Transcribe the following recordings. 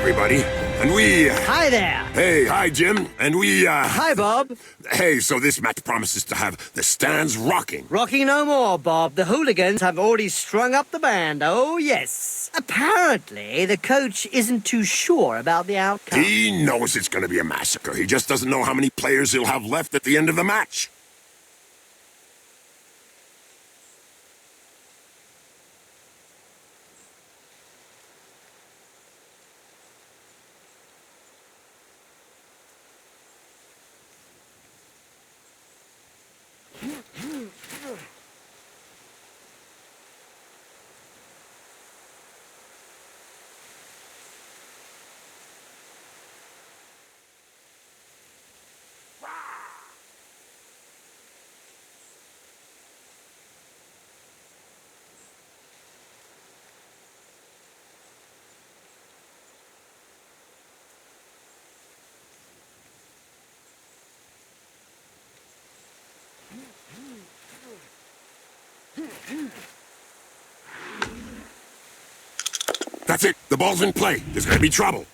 everybody. And we... Hi there. Hey, hi, Jim. And we, Hi, Bob. Hey, so this match promises to have the stands rocking. Rocking no more, Bob. The hooligans have already strung up the band. Oh, yes. Apparently, the coach isn't too sure about the outcome. He knows it's going to be a massacre. He just doesn't know how many players he'll have left at the end of the match. That's it. The ball's in play. There's going to be trouble.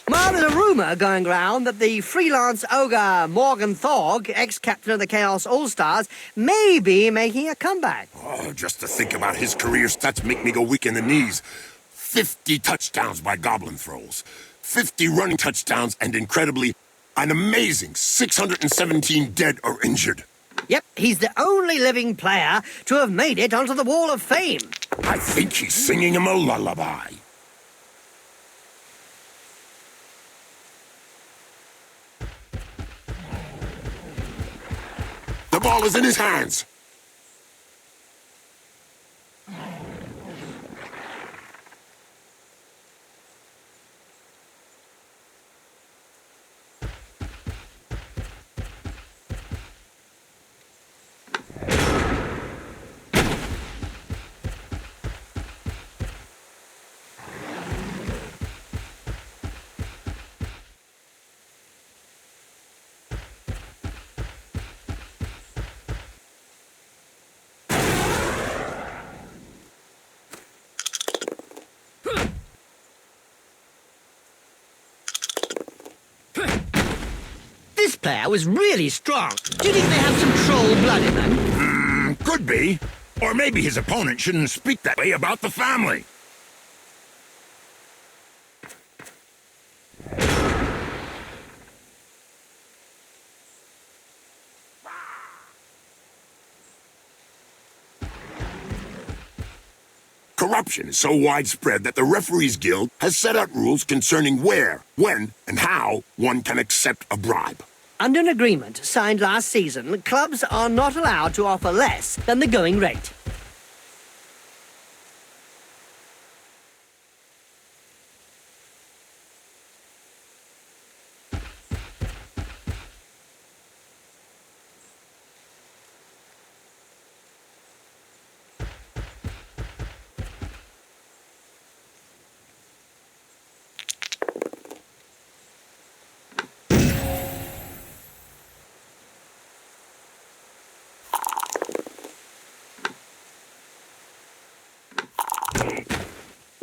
Well, there's a rumour going round that the freelance ogre Morgan Thorg, ex-captain of the Chaos All-Stars, may be making a comeback. Oh, just to think about his career stats make me go weak in the knees. 50 touchdowns by Goblin Throws, 50 running touchdowns, and incredibly, an amazing 617 dead or injured. Yep, he's the only living player to have made it onto the Wall of Fame. I think he's singing him a lullaby. The ball is in his hands. This player was really strong. Do you think they have some troll blood in them? Could be. Or maybe his opponent shouldn't speak that way about the family. Corruption is so widespread that the Referees Guild has set out rules concerning where, when, and how one can accept a bribe. Under an agreement signed last season, clubs are not allowed to offer less than the going rate.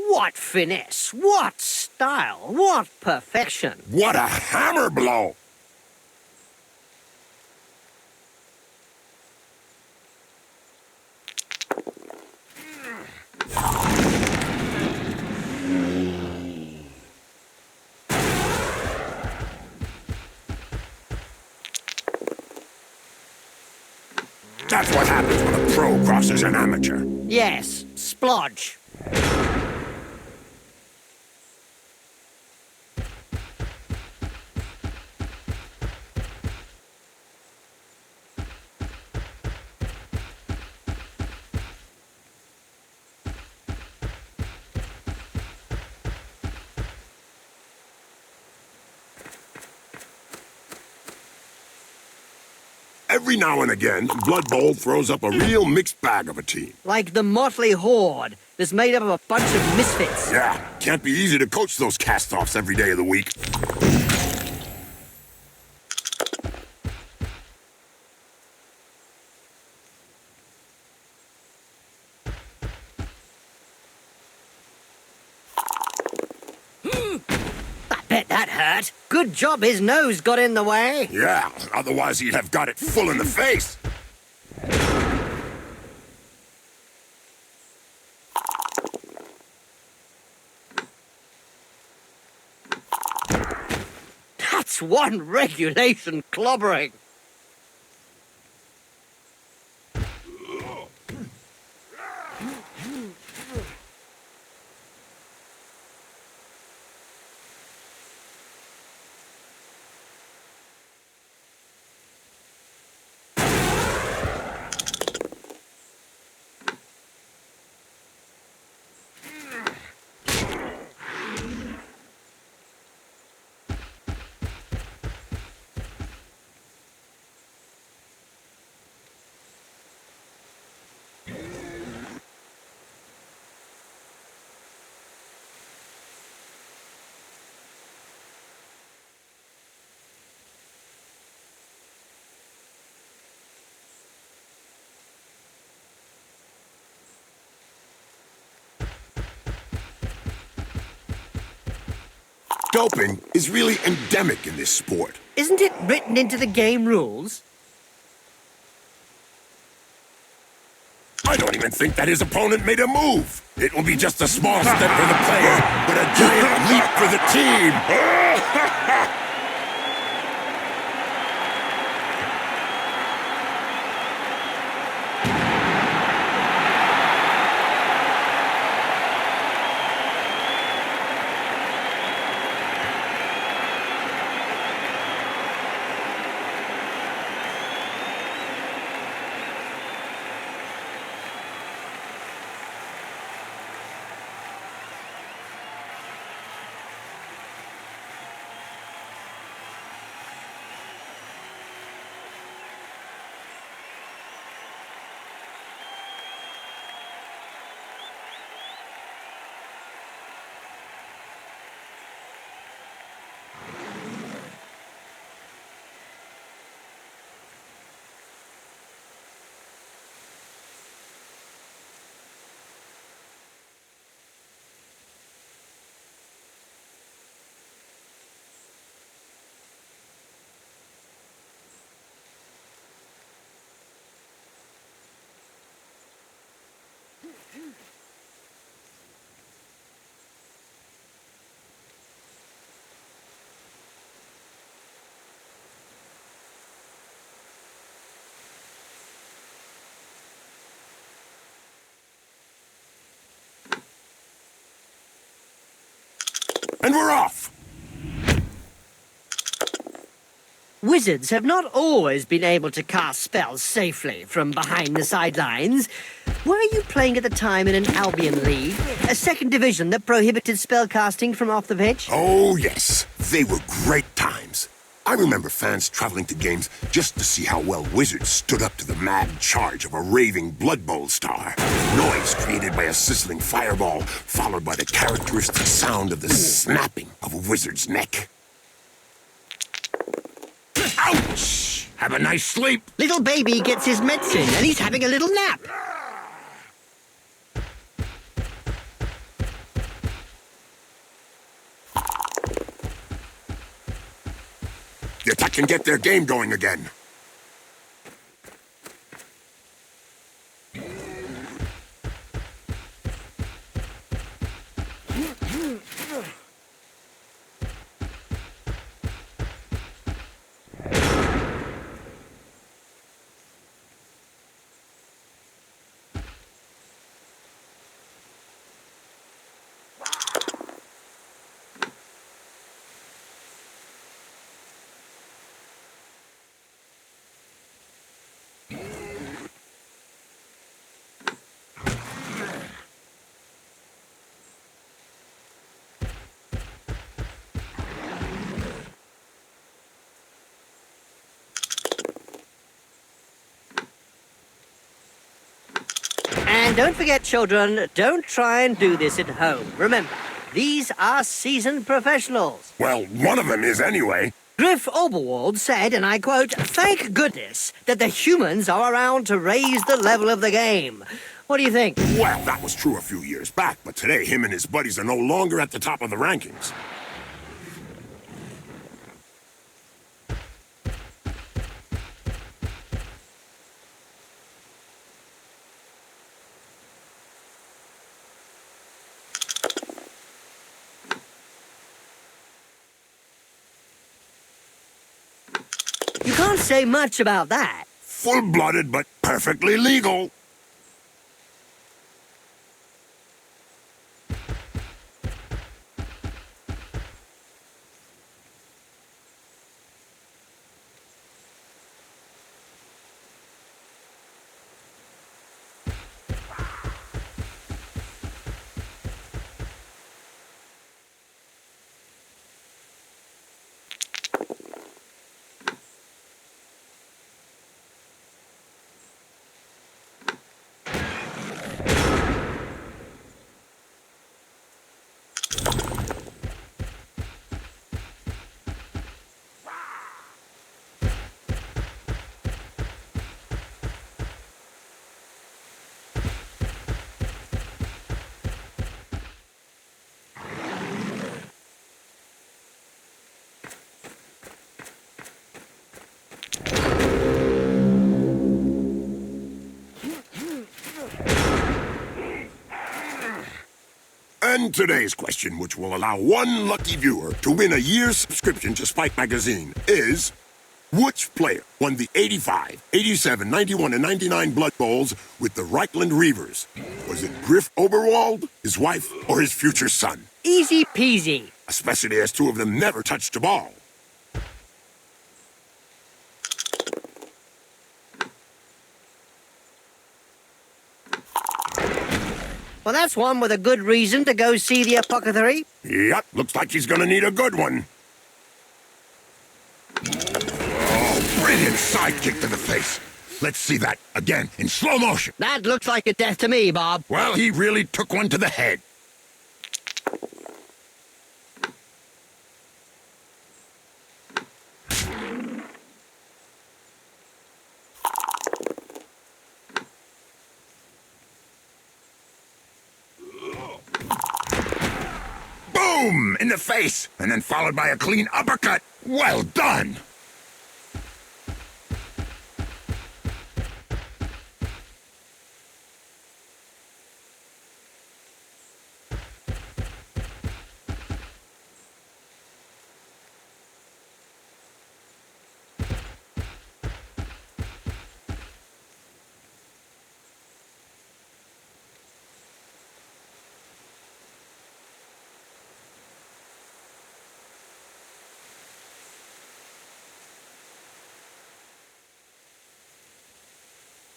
What finesse, what style, what perfection. What a hammer blow! That's what happens when a pro crosses an amateur. Yes, splodge. every now and again, Blood Bowl throws up a real mixed bag of a team. Like the motley horde that's made up of a bunch of misfits. Yeah, can't be easy to coach those cast-offs every day of the week. I bet that hurt. Good job his nose got in the way. Yeah, otherwise he'd have got it full in the face. That's one regulation clobbering. Doping is really endemic in this sport. Isn't it written into the game rules? I don't even think that his opponent made a move. It will be just a small step for the player, but a giant leap for the team. And we're off! Wizards have not always been able to cast spells safely from behind the sidelines. Were you playing at the time in an Albion league, a second division that prohibited spellcasting from off the pitch? Oh, yes. They were great times. I remember fans traveling to games just to see how well Wizards stood up to the mad charge of a raving Blood Bowl star. Noise created by a sizzling fireball, followed by the characteristic sound of the snapping of a wizard's neck. Ouch! Have a nice sleep. Little baby gets his medicine and he's having a little nap. The attack can get their game going again. And don't forget, children, don't try and do this at home. Remember, these are seasoned professionals. Well, one of them is anyway. Griff Oberwald said, and I quote, "Thank goodness that the humans are around to raise the level of the game." What do you think? Well, that was true a few years back, but today him and his buddies are no longer at the top of the rankings. You can't say much about that. Full-blooded, but perfectly legal. And today's question, which will allow one lucky viewer to win a year's subscription to Spike Magazine, is: which player won the 85, 87, 91, and 99 Blood Bowls with the Reichland Reavers? Was it Griff Oberwald, his wife, or his future son? Easy peasy. Especially as two of them never touched a ball. Well, that's one with a good reason to go see the apothecary. Yep, looks like he's gonna need a good one. Oh, brilliant sidekick to the face. Let's see that again in slow motion. That looks like a death to me, Bob. Well, he really took one to the head. Boom! In the face, and then followed by a clean uppercut. Well done!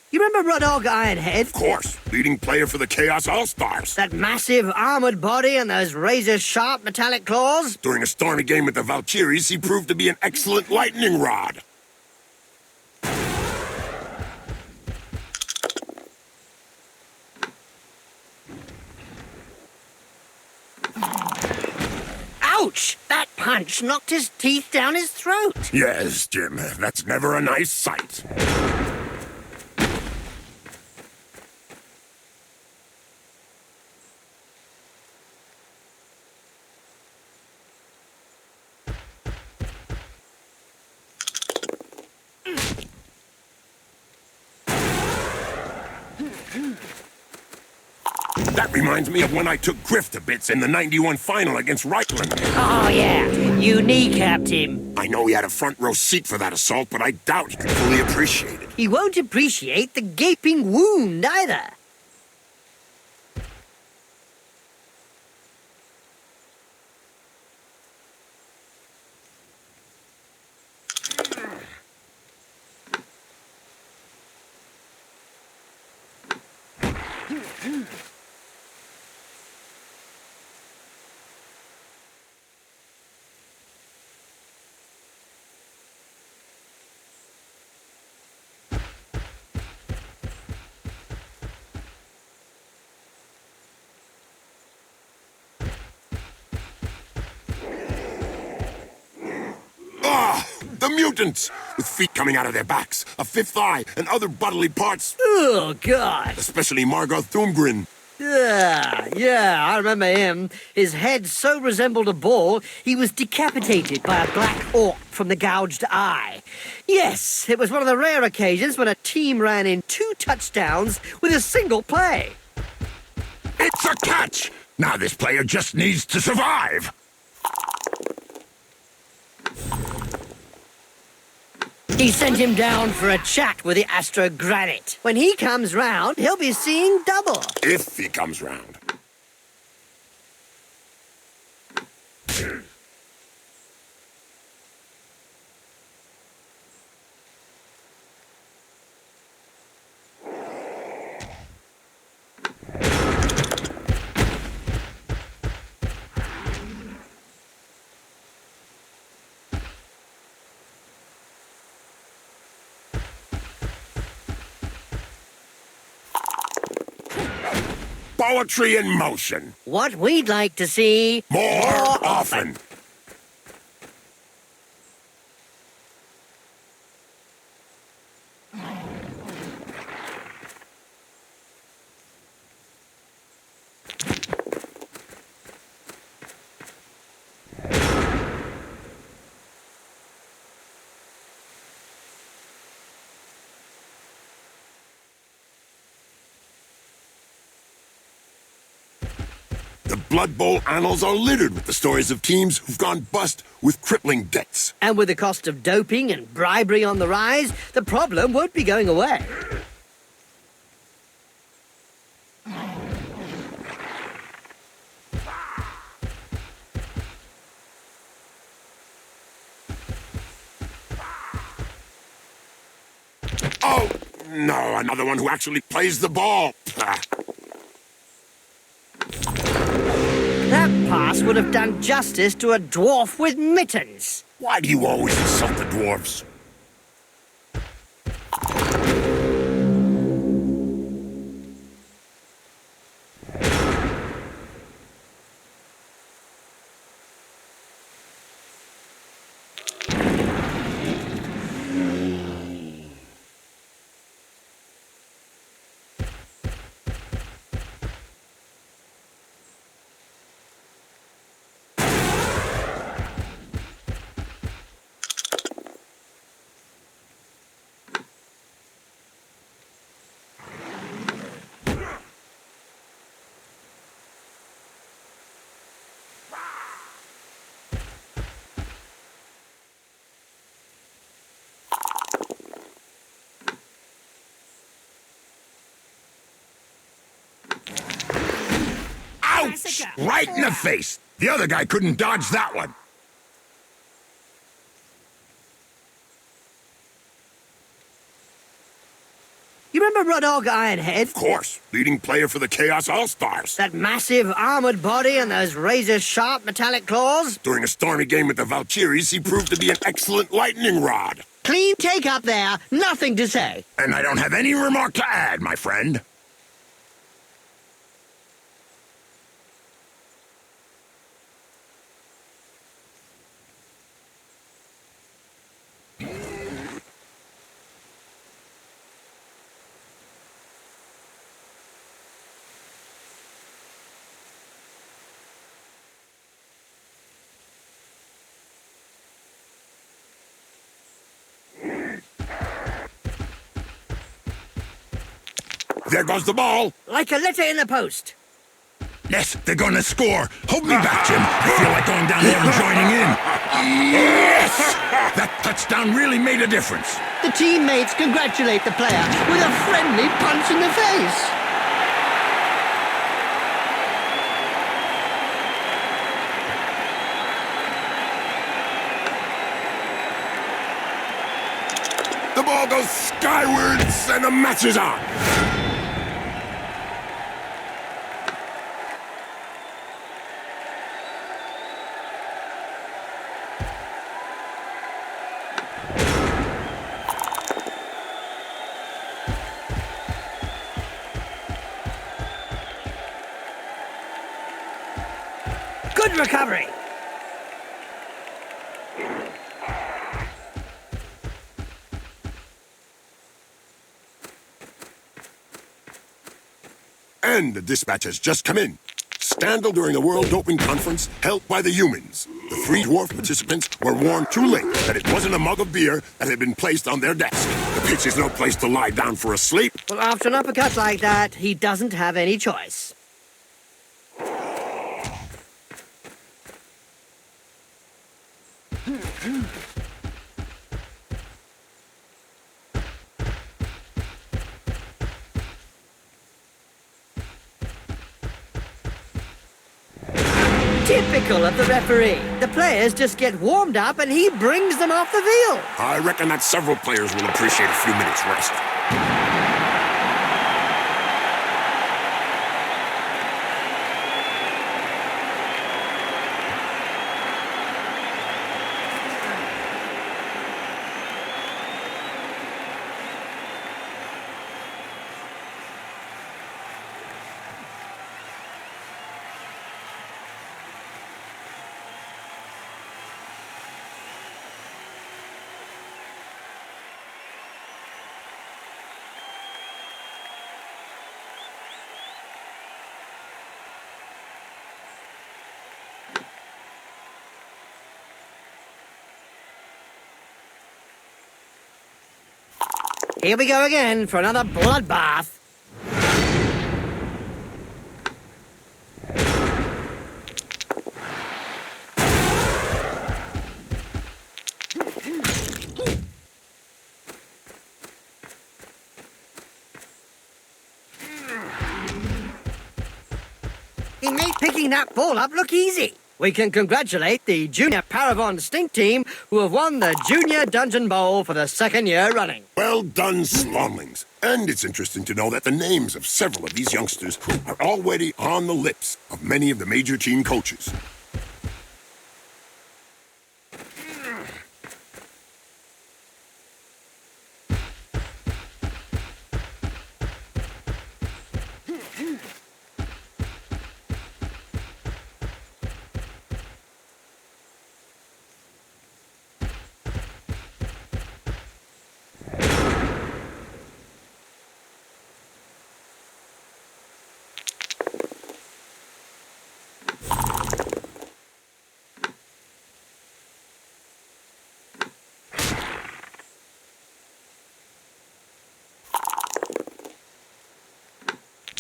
You remember Rudog Ironhead? Of course, leading player for the Chaos All-Stars. That massive armored body and those razor-sharp metallic claws? During a stormy game with the Valkyries, he proved to be an excellent lightning rod. Ouch! That punch knocked his teeth down his throat. Yes, Jim, that's never a nice sight. That reminds me of when I took Griff to bits in the 91 final against Reichland. Oh, yeah. You kneecapped him. I know he had a front row seat for that assault, but I doubt he could fully appreciate it. He won't appreciate the gaping wound either. The mutants! With feet coming out of their backs, a fifth eye, and other bodily parts. Oh, God. Especially Margot Thumgren. Yeah, I remember him. His head so resembled a ball, he was decapitated by a black orc from the gouged eye. Yes, it was one of the rare occasions when a team ran in 2 touchdowns with a single play. It's a catch! Now this player just needs to survive! He sent him down for a chat with the Astro Granite. When he comes round, he'll be seeing double. If he comes round. Poetry in motion. What we'd like to see More often. The Blood Bowl annals are littered with the stories of teams who've gone bust with crippling debts. And with the cost of doping and bribery on the rise, the problem won't be going away. Oh, no, another one who actually plays the ball. That pass would have done justice to a dwarf with mittens. Why do you always insult the dwarves? Ouch! Right in the face! The other guy couldn't dodge that one. You remember Rodog Ironhead? Of course, leading player for the Chaos All-Stars. That massive armored body and those razor-sharp metallic claws? During a stormy game with the Valkyries, he proved to be an excellent lightning rod. Clean take up there, nothing to say. And I don't have any remark to add, my friend. There goes the ball. Like a letter in the post. Yes, they're gonna score. Hold me back, Jim. I feel like going down there and joining in. Yes! That touchdown really made a difference. The teammates congratulate the player with a friendly punch in the face. The ball goes skywards and the match is on. Good recovery. And the dispatch has just come in. Scandal during the World Doping Conference held by the humans. The three dwarf participants were warned too late that it wasn't a mug of beer that had been placed on their desk. The pitch is no place to lie down for a sleep. Well, after an uppercut like that, he doesn't have any choice. Typical of the referee. The players just get warmed up and he brings them off the field. I reckon that several players will appreciate a few minutes rest. Here we go again for another bloodbath. He made picking that ball up look easy. We can congratulate the Junior Paravon Stink Team, who have won the Junior Dungeon Bowl for the second year running. Well done, Spawnlings. And it's interesting to know that the names of several of these youngsters are already on the lips of many of the major team coaches.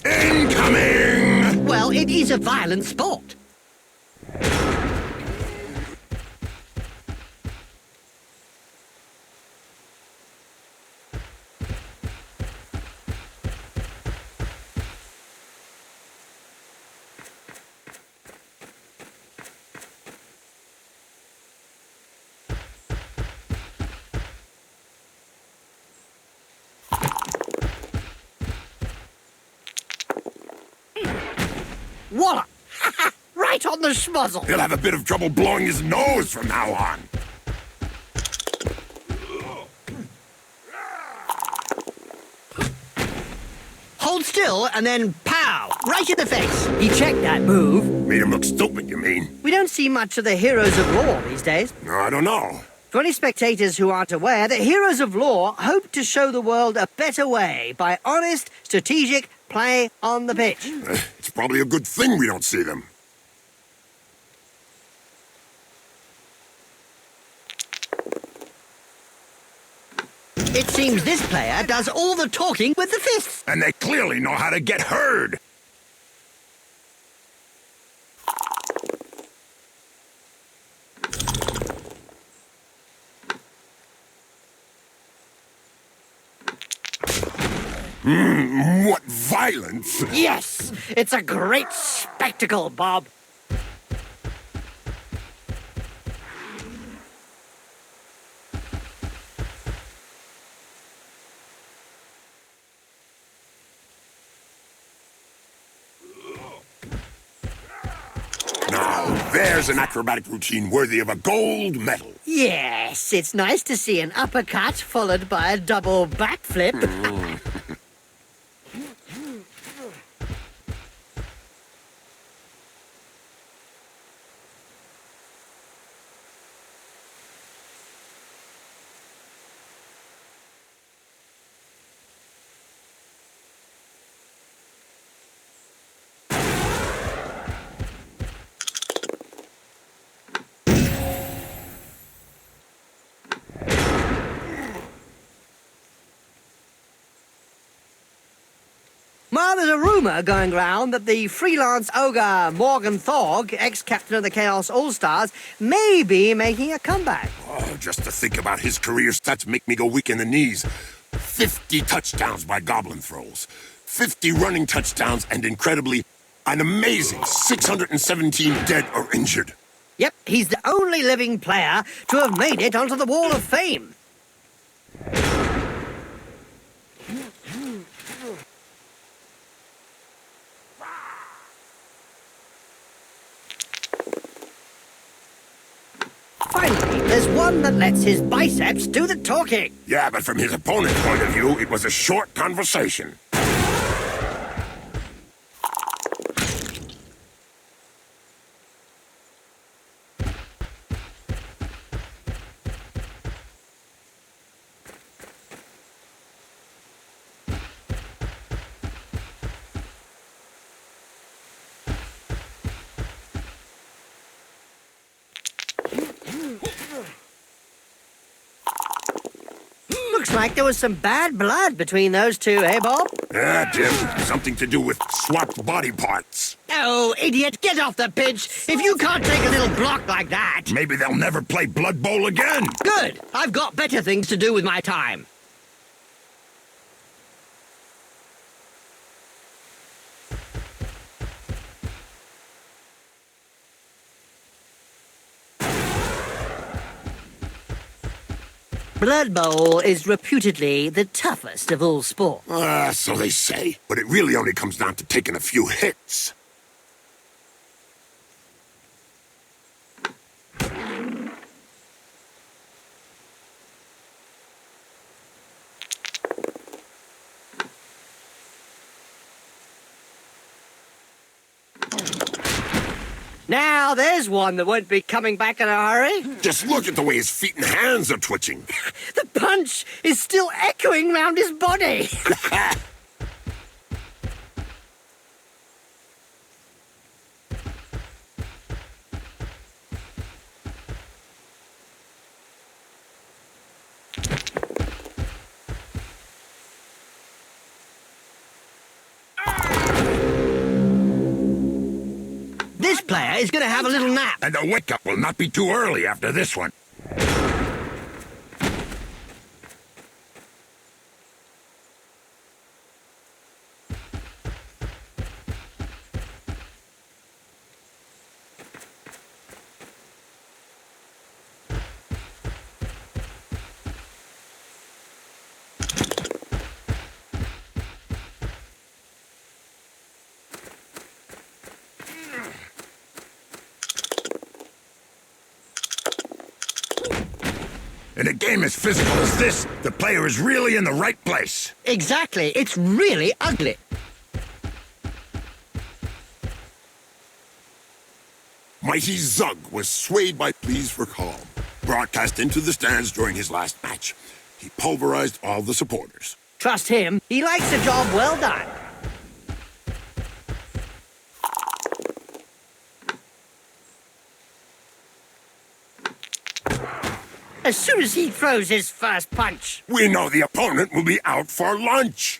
Incoming! Well, it is a violent sport. Wallop! Right on the schmuzzle. He'll have a bit of trouble blowing his nose from now on. Hold still and then pow! Right in the face. He checked that move. Made him look stupid, you mean? We don't see much of the heroes of law these days. No, I don't know. For any spectators who aren't aware, the heroes of law hope to show the world a better way by honest, strategic play on the pitch. It's probably a good thing we don't see them. It seems this player does all the talking with the fists. And they clearly know how to get heard. What violence! Yes, it's a great spectacle, Bob. Now, there's an acrobatic routine worthy of a gold medal. Yes, it's nice to see an uppercut followed by a double backflip. Well, there's a rumour going round that the freelance ogre Morgan Thorg, ex-captain of the Chaos All-Stars, may be making a comeback. Oh, just to think about his career stats make me go weak in the knees. 50 touchdowns by goblin throws, 50 running touchdowns, and incredibly, an amazing 617 dead or injured. Yep, he's the only living player to have made it onto the Wall of Fame. Finally, there's one that lets his biceps do the talking. Yeah, but from his opponent's point of view, it was a short conversation. Looks like there was some bad blood between those two, eh, Bob? Yeah, Jim, something to do with swapped body parts. Oh, idiot, get off the pitch! If you can't take a little block like that... Maybe they'll never play Blood Bowl again. Good! I've got better things to do with my time. Blood Bowl is reputedly the toughest of all sports. So they say. But it really only comes down to taking a few hits. Now, there's one that won't be coming back in a hurry. Just look at the way his feet and hands are twitching. The punch is still echoing round his body. This player is going to have a little nap. And the wake-up will not be too early after this one. In a game as physical as this, the player is really in the right place. Exactly. It's really ugly. Mighty Zug was swayed by pleas for calm. Broadcast into the stands during his last match. He pulverized all the supporters. Trust him. He likes the job well done. As soon as he throws his first punch. We know the opponent will be out for lunch.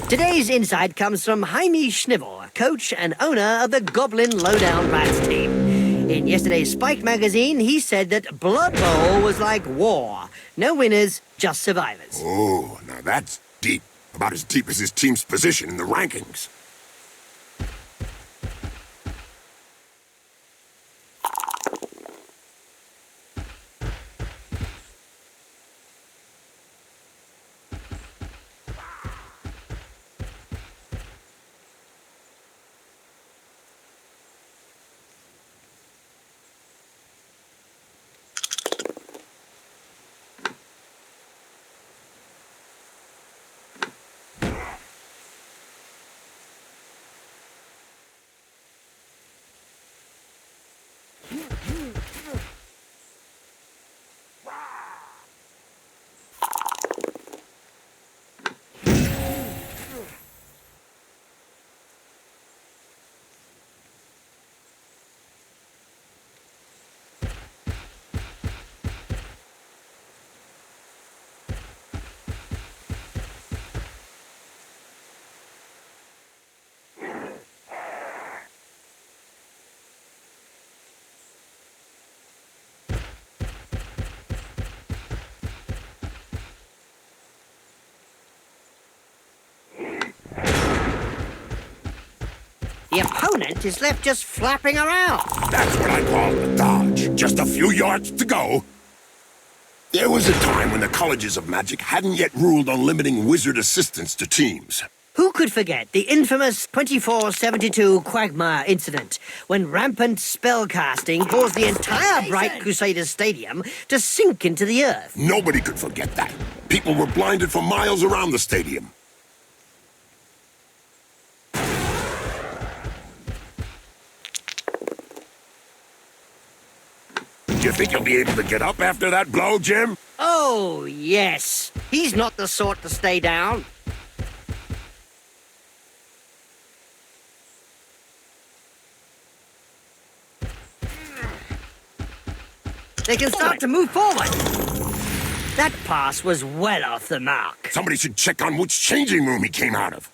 Today's insight comes from Jaime Schnivel, coach and owner of the Goblin Lowdown Rats team. In yesterday's Spike magazine, he said that Blood Bowl was like war. No winners, just survivors. Oh, now that's deep. About as deep as his team's position in the rankings. The opponent is left just flapping around. That's what I call a dodge. Just a few yards to go. There was a time when the colleges of magic hadn't yet ruled on limiting wizard assistance to teams. Who could forget the infamous 2472 Quagmire incident, when rampant spellcasting caused the entire Bright Crusaders Stadium to sink into the earth? Nobody could forget that. People were blinded for miles around the stadium. Do you think you'll be able to get up after that blow, Jim? Oh, yes. He's not the sort to stay down. They can start to move forward. That pass was well off the mark. Somebody should check on which changing room he came out of.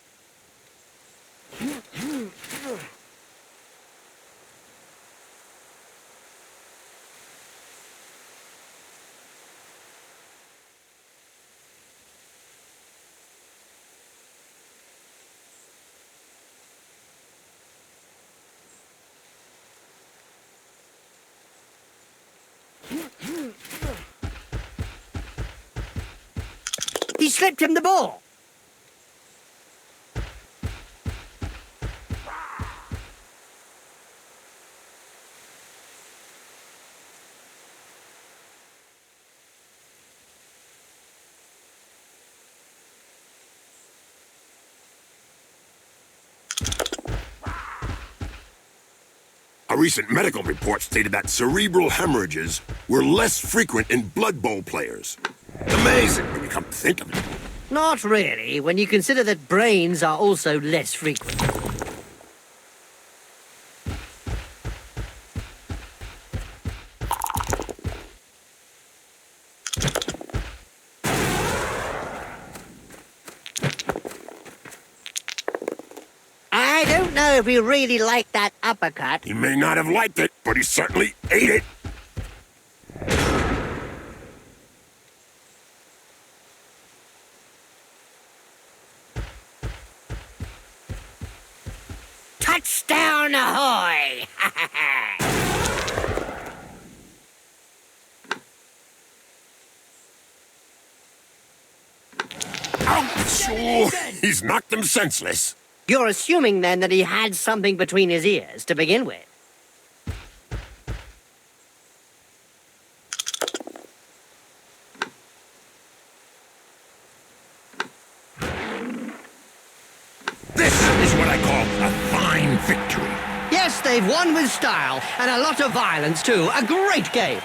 He slipped him the ball. A recent medical report stated that cerebral hemorrhages were less frequent in Blood Bowl players. Amazing when you come to think of it. Not really, when you consider that brains are also less frequent. I don't know if he really liked that uppercut. He may not have liked it, but he certainly ate it. Touchdown ahoy! Ouch! Oh, he's knocked him senseless. You're assuming then that he had something between his ears to begin with. This is what I call a fine victory. Yes, they've won with style, and a lot of violence too. A great game.